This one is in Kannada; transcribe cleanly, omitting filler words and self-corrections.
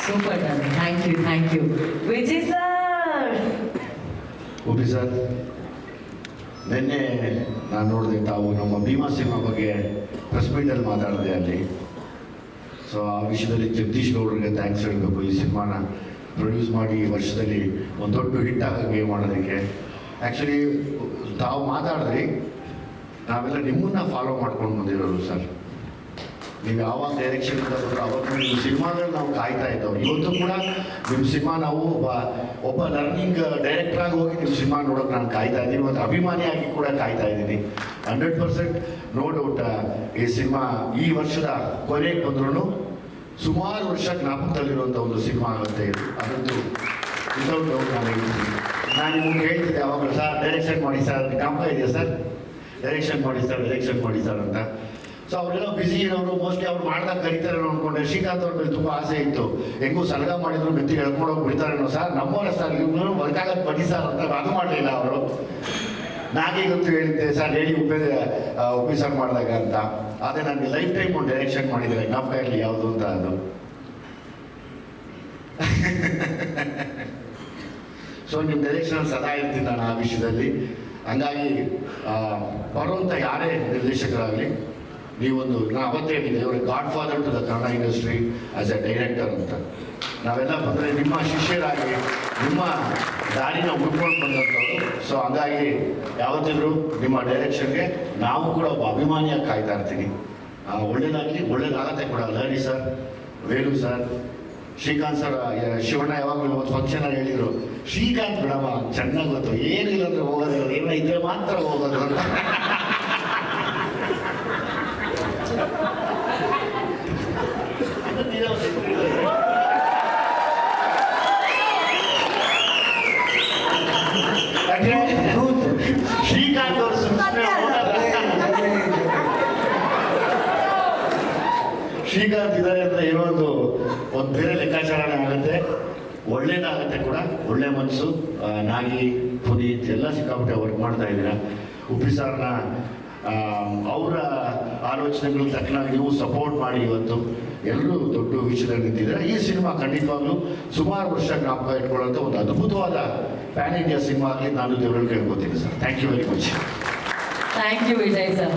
Super thank you Vijay sir. Uppi sir, ನಿನ್ನೆ ನಾನು ನೋಡಿದೆ ತಾವು ನಮ್ಮ ಭೀಮಾ ಸಿನಿಮಾ ಬಗ್ಗೆ ಪ್ರೆಸ್ ಮೀಟಲ್ಲಿ ಮಾತಾಡಿದೆ ಅಲ್ಲಿ. ಸೊ ಆ ವಿಷಯದಲ್ಲಿ ಜಗದೀಶ್ ಗೌಡ್ರಿಗೆ ಥ್ಯಾಂಕ್ಸ್ ಹೇಳಬೇಕು. ಈ ಸಿನಿಮಾನ ಪ್ರೊಡ್ಯೂಸ್ ಮಾಡಿ ಈ ವರ್ಷದಲ್ಲಿ ಒಂದು ದೊಡ್ಡ ಹಿಟ್ ಆಗೋಕ್ಕೆ ಮಾಡೋದಕ್ಕೆ. ಆ್ಯಕ್ಚುಲಿ ತಾವು ಮಾತಾಡಿದ್ರಿ, ನಾವೆಲ್ಲ ನಿಮ್ಮನ್ನ ಫಾಲೋ ಮಾಡ್ಕೊಂಡು ಬಂದಿರೋರು ಸರ್. ನೀವು ಯಾವಾಗ ಡೈರೆಕ್ಷನ್ ಬಂದರು ಅವತ್ತು ನಿಮ್ಮ ಸಿನಿಮಾದಲ್ಲಿ ನಾವು ಕಾಯ್ತಾ ಇದ್ದವು. ಇವತ್ತು ಕೂಡ ನಿಮ್ಮ ಸಿನಿಮಾ ನಾವು ಒಬ್ಬ ಲರ್ನಿಂಗ್ ಡೈರೆಕ್ಟ್ರಾಗಿ ಹೋಗಿ ನಿಮ್ಮ ಸಿನಿಮಾ ನೋಡೋಕೆ ನಾನು ಕಾಯ್ತಾ ಇದ್ದೀನಿ. ಮತ್ತು ಅಭಿಮಾನಿಯಾಗಿ ಕೂಡ ಕಾಯ್ತಾ ಇದ್ದೀನಿ. 100% ನೋ ಡೌಟ್ ಈ ಸಿನಿಮಾ ಈ ವರ್ಷದ ಕೊನೆಗೆ ಬಂದ್ರೂ ಸುಮಾರು ವರ್ಷ ಜ್ಞಾಪಕದಲ್ಲಿರುವಂಥ ಒಂದು ಸಿನಿಮಾ ಆಗುತ್ತೆ ಇದು. ಅದಂತೂ ವಿತೌಟ್ ಡೌಟ್ ನಾನು ಹೇಳ್ತೀನಿ. ನಾನು ನಿಮ್ಗೆ ಹೇಳ್ತಿದ್ದೆ ಯಾವಾಗ ಸರ್ ಡೈರೆಕ್ಷನ್ ಮಾಡಿ ಸರ್, ಜ್ಞಾಪಕ ಇದೆಯಾ ಸರ್, ಡೈರೆಕ್ಷನ್ ಮಾಡಿ ಸರ್ ಅಂತ. ಸೊ ಅವರೆಲ್ಲ ಬ್ಯುಸಿ ಇರೋರು, ಮೋಸ್ಟ್ಲಿ ಅವ್ರು ಮಾಡ್ದಾಗ ಕರೀತಾರೆ ಅಂದ್ಕೊಂಡೆ. ಶ್ರೀಕಾಂತ್ ಅವ್ರ ಮೇಲೆ ತುಂಬ ಆಸೆ ಇತ್ತು, ಹೆಂಗೂ ಸಲಗ ಮಾಡಿದ್ರು ಮೆತ್ತಿಗೆ ಹೇಳ್ಕೊಂಡೋಗಿ ಬಿಡ್ತಾರೇನೋ ಸರ್, ನಮ್ಮವರ ಸರ್ ಇವ್ರು ವರ್ಕಾಗಕ್ಕೆ ಬನ್ನಿ ಸರ್ ಅಂತ. ಅದು ಮಾಡಲಿಲ್ಲ ಅವರು. ನಾಗೀಗಂತೂ ಹೇಳಿದ್ದೆ ಸರ್ ಹೇಳಿ ಉಪಿ ಸರ್ ಮಾಡಿದಾಗ ಅಂತ. ಅದೇ ನನಗೆ ಲೈಫ್ ಟೈಮ್ ಒಂದು ಡೈರೆಕ್ಷನ್ ಮಾಡಿದ್ದಾರೆ, ಜ್ಞಾಪಕ ಇರಲಿ ಯಾವುದು ಅಂತ ಅದು. ಸೊ ನಿಮ್ಮ ಡೈರೆಕ್ಷನ್ ಸದಾ ಇರ್ತೀನಿ ನಾನು ಆ ವಿಷಯದಲ್ಲಿ. ಹಂಗಾಗಿ ಬರುವಂಥ ಯಾರೇ ನಿರ್ದೇಶಕರಾಗಲಿ, ನೀವೊಂದು ನಾ ಅವತ್ತೇ ಹೇಳಿದ್ದೆ, ಇವರು godfather to the Kannada industry as a director ಅಂತ. ನಾವೆಲ್ಲ ಬಂದರೆ ನಿಮ್ಮ ಶಿಷ್ಯರಾಗಿ ನಿಮ್ಮ ದಾರಿನ ಹುಡ್ಕೊಂಡು ಬಂದಂಥವ್ರು. ಸೊ ಹಂಗಾಗಿ ಯಾವತ್ತಿದ್ರು ನಿಮ್ಮ ಡೈರೆಕ್ಷನ್ಗೆ ನಾವು ಕೂಡ ಒಬ್ಬ ಅಭಿಮಾನಿಯಾಗಿ ಕಾಯ್ತಾ ಇರ್ತೀನಿ. ಒಳ್ಳೇದಾಗತ್ತೆ ಕೂಡ. Lahari sir, Velu sir, Srikanth sir, Shivanna ಯಾವಾಗಲೂ ಒಂದು ಫಂಕ್ಷನಲ್ಲಿ ಹೇಳಿದರು, ಶ್ರೀಕಾಂತ್ ಬಿಡಮ್ಮ ಚೆನ್ನಾಗಿ ಗೊತ್ತು, ಏನಿಲ್ಲ ಅಂದರೆ ಹೋಗೋದಿಲ್ಲ, ಏನೋ ಇದ್ರೆ ಮಾತ್ರ ಹೋಗೋದು ಅಂತ. ಶ್ರೀಕಾಂತ್ ಅವರು ಶ್ರೀಕಾಂತ್ ಇದ್ದಾರೆ ಅಂತ ಏನೋ ಒಂದು ಬೇರೆ ಲೆಕ್ಕಾಚಾರಣೆ ಆಗುತ್ತೆ. ಒಳ್ಳೇದಾಗತ್ತೆ ಕೂಡ. ಒಳ್ಳೆ ಮನಸ್ಸು. ನಾಗಿ ಪುನೀತ್ ಎಲ್ಲ ಸಿಕ್ಕಾಪಟ್ಟೆ ವರ್ಕ್ ಮಾಡ್ತಾ ಇದ್ದೀರಾ. ಉಪ್ಪಿ ಸಾರ್ನ ಅವರ ಆಲೋಚನೆಗಳು ತಕ್ಕನಾಗಿ ನೀವು ಸಪೋರ್ಟ್ ಮಾಡಿ ಇವತ್ತು ಎಲ್ಲರೂ ದೊಡ್ಡ ವಿಷಯದಲ್ಲಿ ನಿಂತಿದ್ದಾರೆ. ಈ ಸಿನಿಮಾ ಖಂಡಿತವಾಗ್ಲೂ ಸುಮಾರು ವರ್ಷ ಜ್ಞಾಪಕ ಇಟ್ಕೊಳ್ಳೋಂಥ ಒಂದು ಅದ್ಭುತವಾದ ಪ್ಯಾನ್ ಇಂಡಿಯಾ ಸಿನಿಮಾ ಆಗಲಿ ನಾನು ದೇವರಲ್ಲಿ ಕೇಳ್ಕೊತೀನಿ sir. Thank you very much. Thank you Vijay sir.